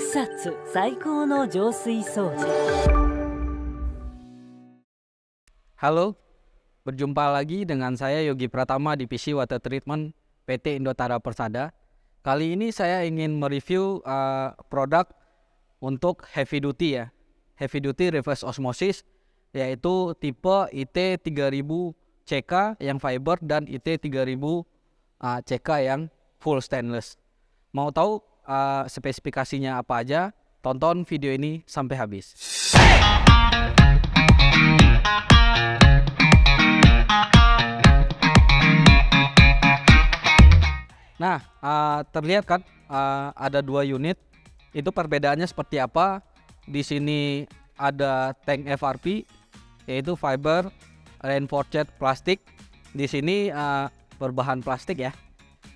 草津最高の浄水掃除。 Halo, berjumpa lagi dengan saya Yogi Pratama Divisi Water Treatment PT Indotara Persada. Kali ini saya ingin mereview produk untuk heavy duty ya, heavy duty reverse osmosis, yaitu tipe IT3000 CK yang fiber dan IT3000 CK yang full stainless. Mau tahu spesifikasinya apa aja? Tonton video ini sampai habis. Nah, terlihat kan ada dua unit. Itu perbedaannya seperti apa? Di sini ada tank FRP, yaitu fiber reinforced plastic. Di sini berbahan plastik ya.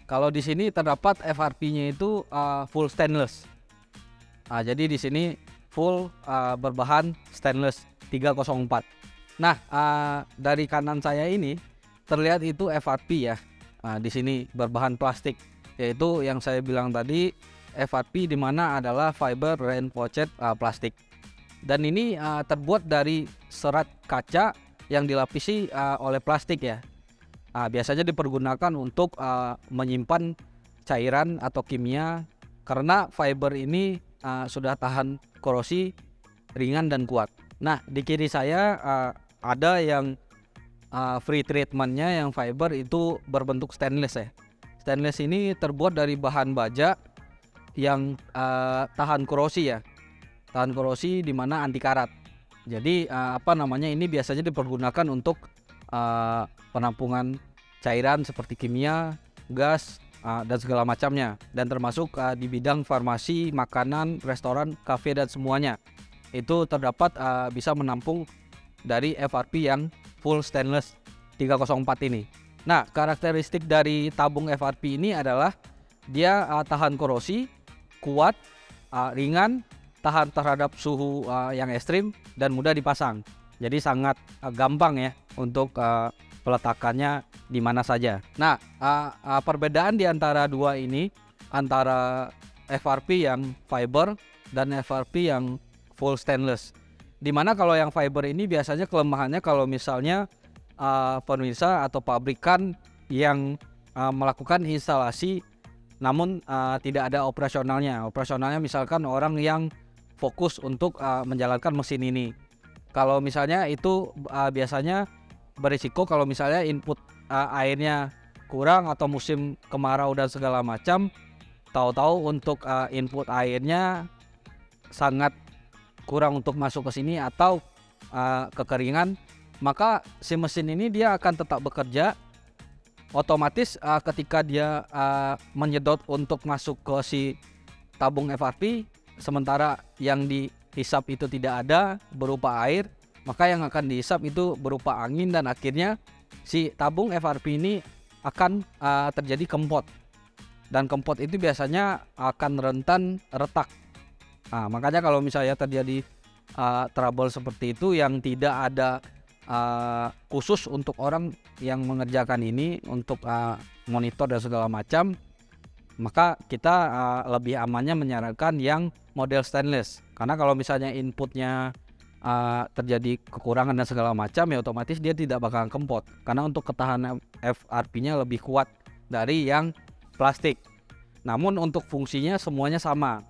Kalau di sini terdapat FRP-nya itu full stainless. Jadi di sini full berbahan stainless 304. Nah, dari kanan saya ini terlihat itu FRP ya. Di sini berbahan plastik, yaitu yang saya bilang tadi FRP, di mana adalah fiber reinforced plastik. Dan ini terbuat dari serat kaca yang dilapisi oleh plastik ya. Biasanya dipergunakan untuk menyimpan cairan atau kimia, karena fiber ini sudah tahan korosi, ringan dan kuat. Nah, di kiri saya ada yang free treatmentnya, yang fiber itu berbentuk stainless ya. Stainless ini terbuat dari bahan baja yang tahan korosi ya, tahan korosi di mana anti karat. Jadi ini biasanya dipergunakan untuk penampungan cairan seperti kimia, gas, dan segala macamnya, dan termasuk di bidang farmasi, makanan, restoran, kafe dan semuanya. Itu terdapat bisa menampung dari FRP yang full stainless 304 ini. Nah, karakteristik dari tabung FRP ini adalah dia tahan korosi, kuat, ringan, tahan terhadap suhu yang ekstrim, dan mudah dipasang. Jadi sangat gampang ya untuk peletakannya di mana saja. Nah, perbedaan di antara dua ini, antara FRP yang fiber dan FRP yang full stainless. Dimana kalau yang fiber ini biasanya kelemahannya kalau misalnya pemirsa atau pabrikan yang melakukan instalasi namun tidak ada operasionalnya. Operasionalnya misalkan orang yang fokus untuk menjalankan mesin ini. Kalau misalnya itu biasanya berisiko kalau misalnya input airnya kurang atau musim kemarau dan segala macam, tahu-tahu untuk input airnya sangat kurang untuk masuk ke sini atau kekeringan, maka si mesin ini dia akan tetap bekerja. Otomatis ketika dia menyedot untuk masuk ke si tabung FRP, sementara yang dihisap itu tidak ada berupa air, maka yang akan dihisap itu berupa angin, dan akhirnya si tabung FRP ini akan terjadi kempot, dan kempot itu biasanya akan rentan retak. Makanya kalau misalnya terjadi trouble seperti itu yang tidak ada khusus untuk orang yang mengerjakan ini untuk monitor dan segala macam, maka kita lebih amannya menyarankan yang model stainless. Karena kalau misalnya inputnya terjadi kekurangan dan segala macam, ya otomatis dia tidak bakal kempot, karena untuk ketahanan FRP-nya lebih kuat dari yang plastik. Namun untuk fungsinya semuanya sama,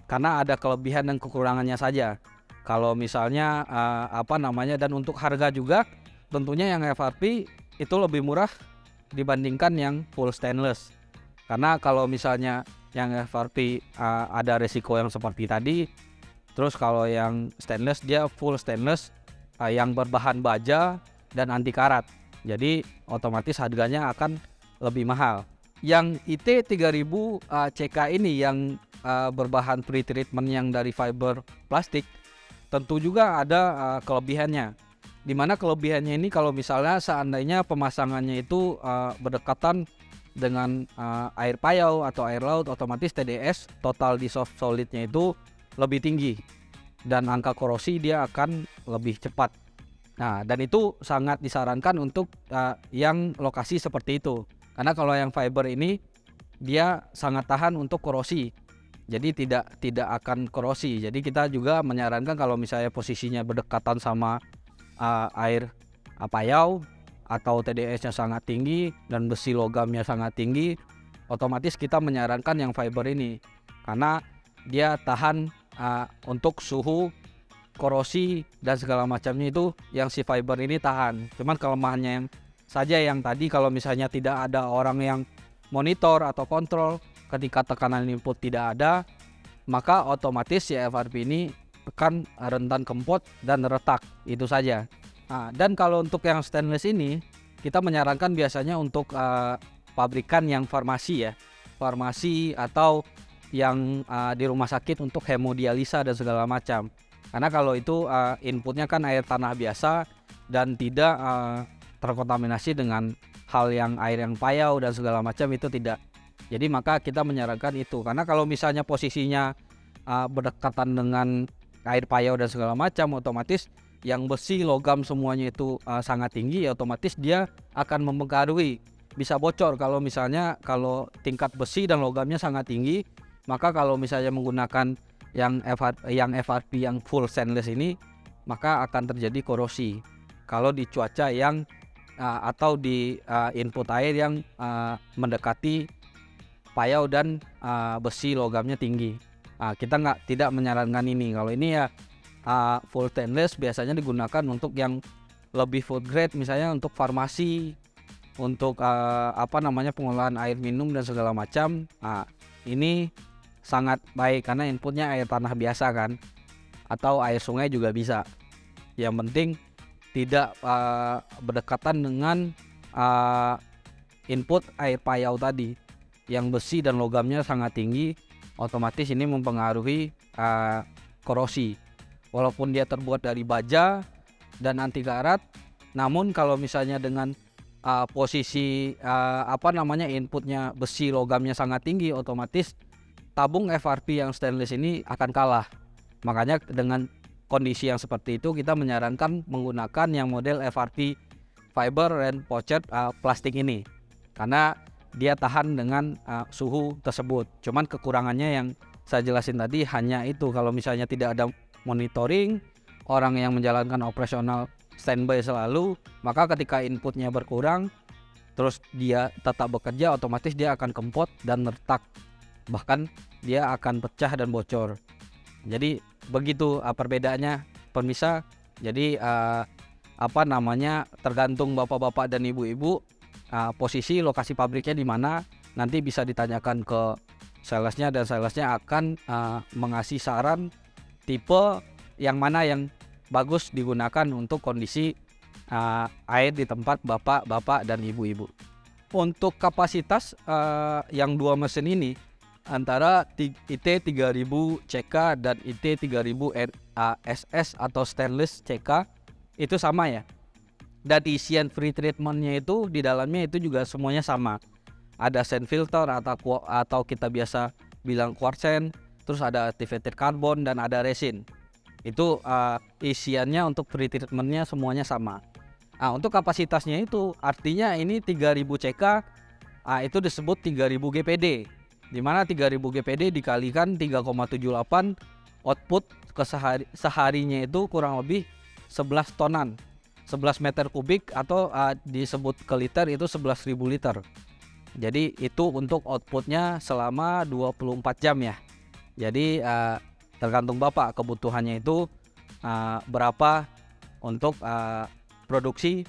karena ada kelebihan dan kekurangannya saja. Kalau misalnya dan untuk harga juga tentunya yang FRP itu lebih murah dibandingkan yang full stainless. Karena kalau misalnya yang FRP ada resiko yang seperti tadi, terus kalau yang stainless dia full stainless yang berbahan baja dan anti karat. Jadi otomatis harganya akan lebih mahal. Yang IT3000 CK ini yang berbahan free treatment yang dari fiber plastik, tentu juga ada kelebihannya. Dimana kelebihannya ini kalau misalnya seandainya pemasangannya itu berdekatan dengan air payau atau air laut, otomatis TDS total dissolved solidnya itu lebih tinggi dan angka korosi dia akan lebih cepat. Nah, dan itu sangat disarankan untuk yang lokasi seperti itu, karena kalau yang fiber ini dia sangat tahan untuk korosi. jadi tidak akan korosi. Jadi kita juga menyarankan kalau misalnya posisinya berdekatan sama air payau atau TDS-nya sangat tinggi dan besi logamnya sangat tinggi, otomatis kita menyarankan yang fiber ini karena dia tahan untuk suhu, korosi dan segala macamnya itu yang si fiber ini tahan. Cuman kelemahannya yang tadi kalau misalnya tidak ada orang yang monitor atau kontrol ketika tekanan input tidak ada, maka otomatis si FRP ini akan rentan kempot dan retak, itu saja. Dan kalau untuk yang stainless ini kita menyarankan biasanya untuk pabrikan yang farmasi atau yang di rumah sakit untuk hemodialisa dan segala macam. Karena kalau itu inputnya kan air tanah biasa dan tidak terkontaminasi dengan hal yang air yang payau dan segala macam, itu tidak. Jadi maka kita menyarankan itu, karena kalau misalnya posisinya berdekatan dengan air payau dan segala macam, otomatis yang besi logam semuanya itu sangat tinggi, otomatis dia akan mempengaruhi, bisa bocor. Kalau misalnya tingkat besi dan logamnya sangat tinggi, maka kalau misalnya menggunakan yang FRP yang full stainless ini, maka akan terjadi korosi kalau di cuaca yang atau di input air yang mendekati payau dan besi logamnya tinggi. Kita tidak menyarankan ini. Kalau ini ya full stainless biasanya digunakan untuk yang lebih food grade, misalnya untuk farmasi, untuk pengolahan air minum dan segala macam. Ini sangat baik karena inputnya air tanah biasa kan, atau air sungai juga bisa. Yang penting tidak berdekatan dengan input air payau tadi yang besi dan logamnya sangat tinggi, otomatis ini mempengaruhi korosi. Walaupun dia terbuat dari baja dan anti karat, namun kalau misalnya dengan posisi inputnya besi logamnya sangat tinggi, otomatis tabung FRP yang stainless ini akan kalah. Makanya dengan kondisi yang seperti itu kita menyarankan menggunakan yang model FRP fiber reinforced plastik ini, karena dia tahan dengan suhu tersebut. Cuman kekurangannya yang saya jelasin tadi hanya itu, kalau misalnya tidak ada monitoring, orang yang menjalankan operasional standby selalu, maka ketika inputnya berkurang terus dia tetap bekerja, otomatis dia akan kempot dan retak, bahkan dia akan pecah dan bocor. Jadi begitu perbedaannya pemirsa. Jadi tergantung bapak-bapak dan ibu-ibu posisi lokasi pabriknya di mana, nanti bisa ditanyakan ke salesnya dan salesnya akan mengasih saran tipe yang mana yang bagus digunakan untuk kondisi air di tempat bapak-bapak dan ibu-ibu. Untuk kapasitas yang dua mesin ini antara IT 3000 CK dan IT 3000 SS atau stainless CK itu sama ya. Dan isian free treatmentnya itu di dalamnya itu juga semuanya sama. Ada sand filter atau kita biasa bilang quartz sand, terus ada activated carbon dan ada resin. Itu isiannya untuk free treatmentnya semuanya sama. Untuk kapasitasnya itu artinya ini 3000 CK itu disebut 3000 GPD, di mana 3000 GPD dikalikan 3,78, output seharinya itu kurang lebih 11 tonan, 11 meter kubik atau disebut ke liter itu 11.000 liter. Jadi itu untuk outputnya selama 24 jam ya. Jadi tergantung bapak kebutuhannya itu berapa untuk produksi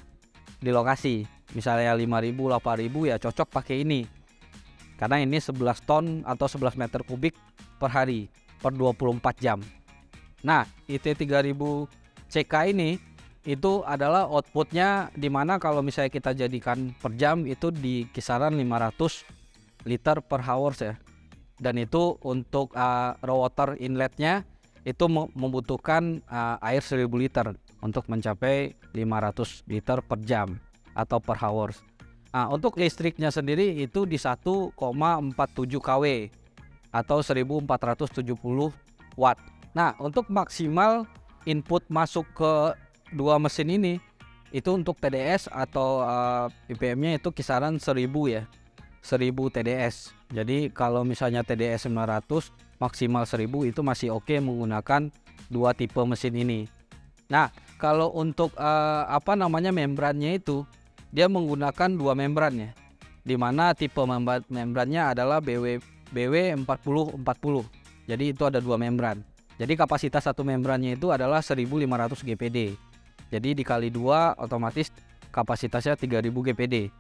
di lokasi. Misalnya 5.000, 8.000 ya cocok pakai ini, karena ini 11 ton atau 11 meter kubik per hari per 24 jam. Nah, IT 3000 CK ini itu adalah outputnya, dimana kalau misalnya kita jadikan per jam itu di kisaran 500 liter per hours ya. Dan itu untuk raw water inletnya itu membutuhkan air 1000 liter untuk mencapai 500 liter per jam atau per hours. Untuk listriknya sendiri itu di 1,47 kW atau 1470 watt. Nah, untuk maksimal input masuk ke dua mesin ini itu untuk TDS atau ppm-nya itu kisaran 1000 ya. 1000 TDS. Jadi kalau misalnya TDS 900 maksimal 1000 itu masih oke menggunakan dua tipe mesin ini. Nah, kalau untuk membrannya itu dia menggunakan dua membran ya. Di mana tipe membrannya adalah BW4040. Jadi itu ada dua membran. Jadi kapasitas satu membrannya itu adalah 1500 GPD. Jadi dikali 2 otomatis kapasitasnya 3000 GPD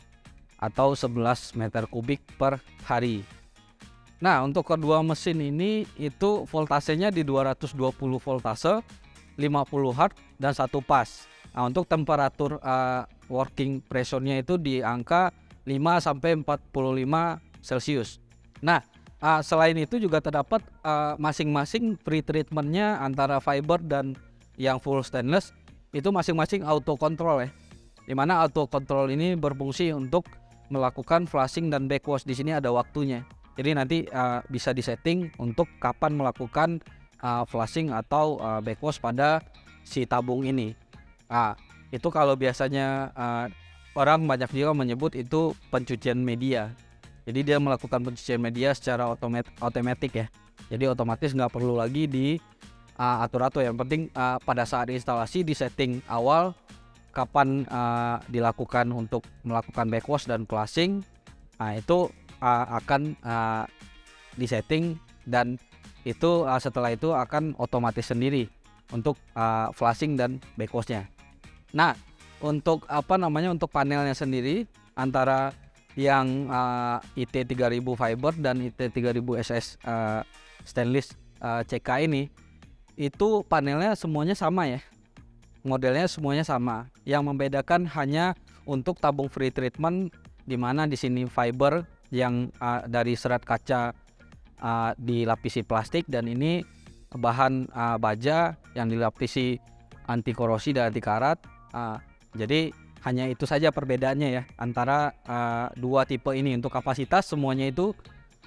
atau 11 meter kubik per hari. Nah, untuk kedua mesin ini itu voltasenya di 220 voltase, 50 Hz dan 1 pas. Nah, untuk temperatur working pressure-nya itu di angka 5 sampai 45 Celcius. Nah, selain itu juga terdapat masing-masing pre-treatment-nya antara fiber dan yang full stainless itu masing-masing auto control ya. Dimana auto control ini berfungsi untuk melakukan flushing dan backwash. Di sini ada waktunya. Jadi nanti bisa disetting untuk kapan melakukan flushing atau backwash pada si tabung ini. Itu kalau biasanya orang banyak juga menyebut itu pencucian media. Jadi dia melakukan pencucian media secara otomatis ya. Jadi otomatis nggak perlu lagi di atur-atur. Yang penting pada saat instalasi di setting awal kapan dilakukan untuk melakukan backwash dan flushing. Itu akan disetting dan itu setelah itu akan otomatis sendiri untuk flushing dan backwashnya. Nah, untuk untuk panelnya sendiri antara yang IT3000 fiber dan IT3000 SS stainless CK ini itu panelnya semuanya sama ya. Modelnya semuanya sama. Yang membedakan hanya untuk tabung free treatment di mana di sini fiber yang dari serat kaca dilapisi plastik dan ini bahan baja yang dilapisi anti korosi dan anti karat. Jadi hanya itu saja perbedaannya ya antara dua tipe ini. Untuk kapasitas semuanya itu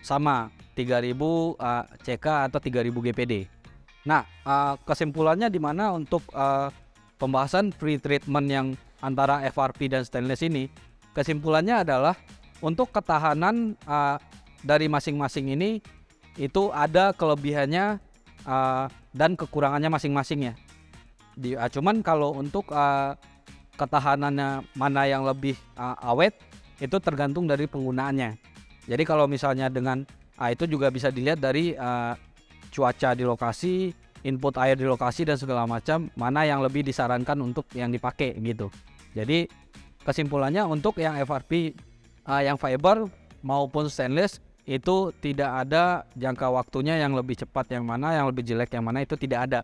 sama 3000 CK atau 3000 GPD. Nah, kesimpulannya di mana untuk pembahasan pre-treatment yang antara FRP dan stainless ini, kesimpulannya adalah untuk ketahanan dari masing-masing ini itu ada kelebihannya dan kekurangannya masing-masing ya. Cuman kalau untuk ketahanannya mana yang lebih awet itu tergantung dari penggunaannya. Jadi kalau misalnya dengan itu juga bisa dilihat dari cuaca di lokasi, input air di lokasi dan segala macam, mana yang lebih disarankan untuk yang dipakai gitu. Jadi kesimpulannya untuk yang FRP yang fiber maupun stainless itu tidak ada jangka waktunya yang lebih cepat yang mana, yang lebih jelek yang mana, itu tidak ada.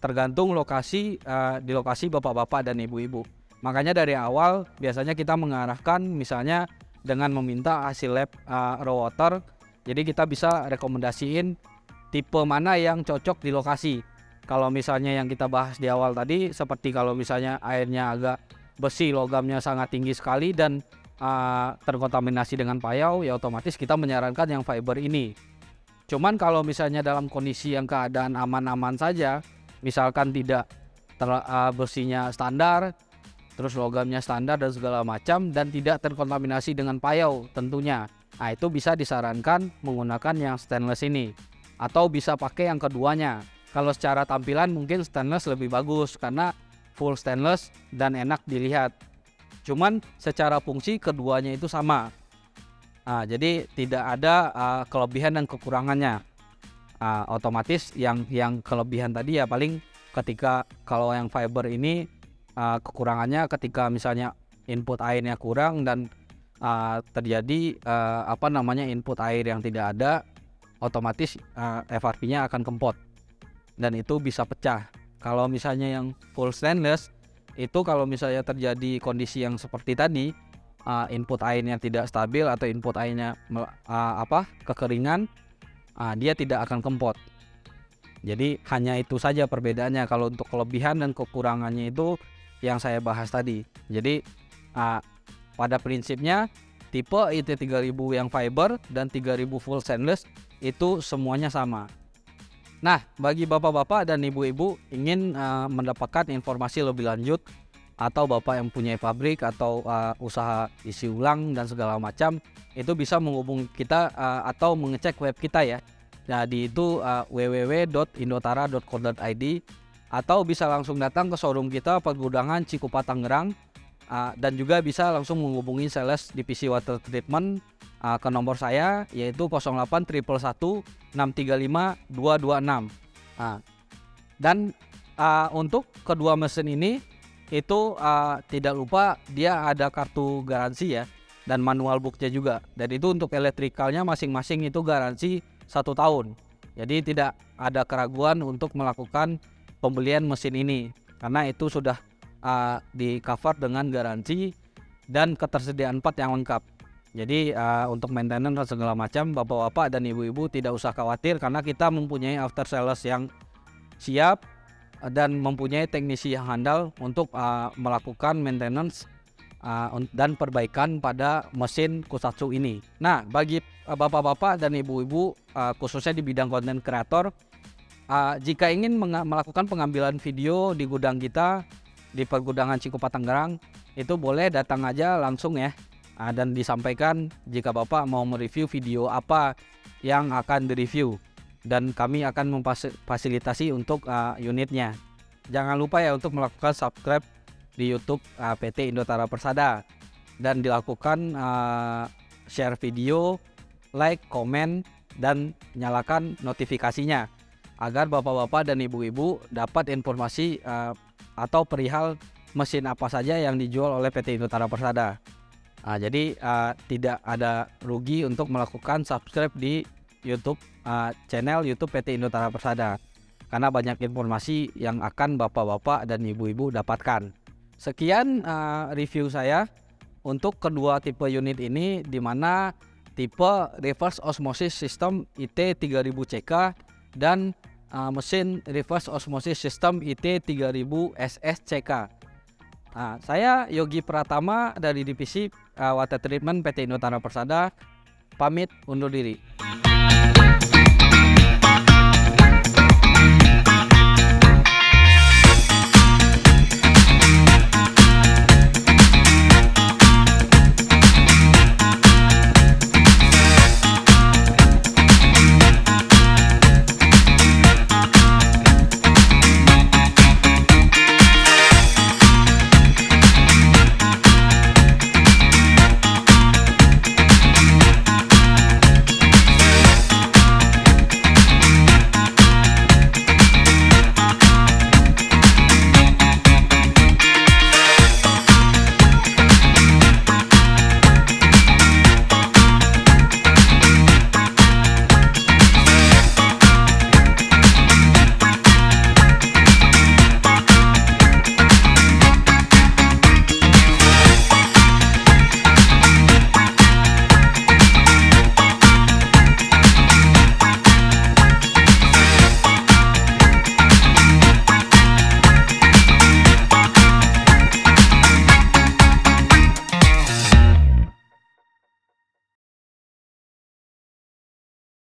Tergantung lokasi, di lokasi bapak-bapak dan ibu-ibu. Makanya dari awal biasanya kita mengarahkan misalnya dengan meminta hasil lab raw water. Jadi kita bisa rekomendasiin tipe mana yang cocok di lokasi. Kalau misalnya yang kita bahas di awal tadi, seperti kalau misalnya airnya agak besi, logamnya sangat tinggi sekali dan terkontaminasi dengan payau, ya otomatis kita menyarankan yang fiber ini. Cuman kalau misalnya dalam kondisi yang keadaan aman-aman saja, misalkan tidak besinya standar, terus logamnya standar dan segala macam, dan tidak terkontaminasi dengan payau tentunya, nah itu bisa disarankan menggunakan yang stainless ini. Atau bisa pakai yang keduanya. Kalau secara tampilan mungkin stainless lebih bagus karena full stainless dan enak dilihat. Cuman secara fungsi keduanya itu sama. Jadi tidak ada kelebihan dan kekurangannya. Otomatis yang kelebihan tadi ya paling ketika kalau yang fiber ini kekurangannya ketika misalnya input airnya kurang dan terjadi input air yang tidak ada, otomatis FRP-nya akan kempot dan itu bisa pecah. Kalau misalnya yang full stainless itu kalau misalnya terjadi kondisi yang seperti tadi, input airnya tidak stabil atau input airnya kekeringan, dia tidak akan kempot. Jadi hanya itu saja perbedaannya. Kalau untuk kelebihan dan kekurangannya itu yang saya bahas tadi. Jadi pada prinsipnya tipe IT3000 yang fiber dan 3000 full stainless itu semuanya sama. Nah, bagi bapak-bapak dan ibu-ibu ingin mendapatkan informasi lebih lanjut atau bapak yang punya pabrik atau usaha isi ulang dan segala macam, itu bisa menghubungi kita atau mengecek web kita ya Jadi itu www.indotara.co.id, atau bisa langsung datang ke showroom kita Pergudangan Cikupa Tangerang, dan juga bisa langsung menghubungi sales divisi water treatment ke nomor saya, yaitu 08 111 635 226. Dan untuk kedua mesin ini itu tidak lupa dia ada kartu garansi ya, dan manual booknya juga. Dan itu untuk elektrikalnya masing-masing itu garansi 1 tahun. Jadi tidak ada keraguan untuk melakukan pembelian mesin ini, karena itu sudah di cover dengan garansi dan ketersediaan part yang lengkap. Jadi untuk maintenance dan segala macam, bapak-bapak dan ibu-ibu tidak usah khawatir, karena kita mempunyai after sales yang siap dan mempunyai teknisi yang handal untuk melakukan maintenance dan perbaikan pada mesin Kusatsu ini. Nah, bagi bapak-bapak dan ibu-ibu khususnya di bidang konten kreator, jika ingin melakukan pengambilan video di gudang kita di Pergudangan Cikupa Tangerang, itu boleh datang aja langsung ya, dan disampaikan jika bapak mau mereview video apa yang akan direview, dan kami akan memfasilitasi untuk unitnya. Jangan lupa ya untuk melakukan subscribe di YouTube PT Indotara Persada, dan dilakukan share video, like, komen, dan nyalakan notifikasinya agar bapak-bapak dan ibu-ibu dapat informasi atau perihal mesin apa saja yang dijual oleh PT Indotara Persada. Jadi tidak ada rugi untuk melakukan subscribe di YouTube channel YouTube PT Indotara Persada, karena banyak informasi yang akan bapak-bapak dan ibu-ibu dapatkan. Sekian review saya untuk kedua tipe unit ini, di mana tipe reverse osmosis system IT3000CK dan mesin reverse osmosis system IT3000SSCK. Saya Yogi Pratama dari divisi water treatment PT Indotara Persada, pamit undur diri.